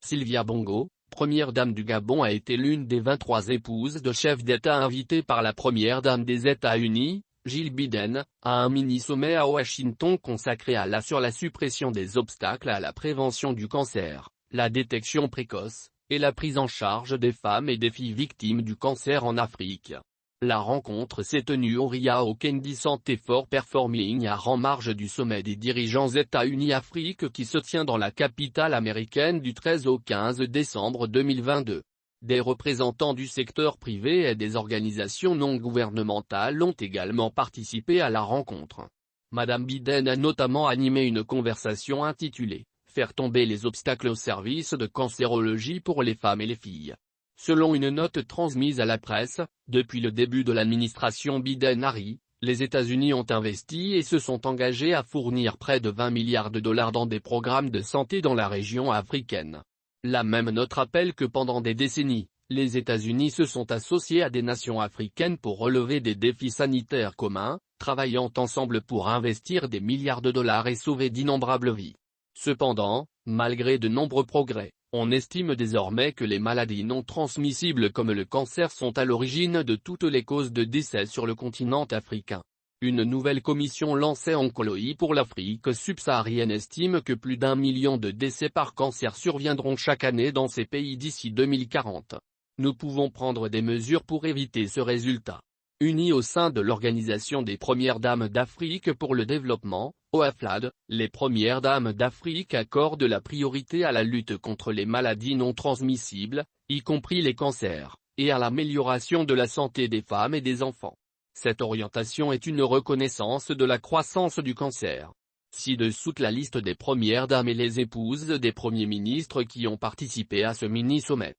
Sylvia Bongo, première dame du Gabon, a été l'une des 23 épouses de chefs d'État invitées par la première dame des États-Unis, Jill Biden, à un mini-sommet à Washington consacré sur la suppression des obstacles à la prévention du cancer, la détection précoce, et la prise en charge des femmes et des filles victimes du cancer en Afrique. La rencontre s'est tenue au Ria au Kennedy Center for Performing Arts en marge du sommet des dirigeants États-Unis-Afrique qui se tient dans la capitale américaine du 13 au 15 décembre 2022. Des représentants du secteur privé et des organisations non gouvernementales ont également participé à la rencontre. Madame Biden a notamment animé une conversation intitulée « Faire tomber les obstacles au service de cancérologie pour les femmes et les filles ». Selon une note transmise à la presse, depuis le début de l'administration Biden-Harris, les États-Unis ont investi et se sont engagés à fournir près de 20 milliards de dollars dans des programmes de santé dans la région africaine. La même note rappelle que pendant des décennies, les États-Unis se sont associés à des nations africaines pour relever des défis sanitaires communs, travaillant ensemble pour investir des milliards de dollars et sauver d'innombrables vies. Cependant, malgré de nombreux progrès, on estime désormais que les maladies non transmissibles comme le cancer sont à l'origine de toutes les causes de décès sur le continent africain. Une nouvelle commission lancée Oncologie pour l'Afrique subsaharienne estime que plus d'1 million de décès par cancer surviendront chaque année dans ces pays d'ici 2040. Nous pouvons prendre des mesures pour éviter ce résultat. Unis au sein de l'Organisation des Premières Dames d'Afrique pour le Développement, OAFLAD, les Premières Dames d'Afrique accordent la priorité à la lutte contre les maladies non transmissibles, y compris les cancers, et à l'amélioration de la santé des femmes et des enfants. Cette orientation est une reconnaissance de la croissance du cancer. Ci-dessous la liste des Premières Dames et les épouses des premiers ministres qui ont participé à ce mini-sommet.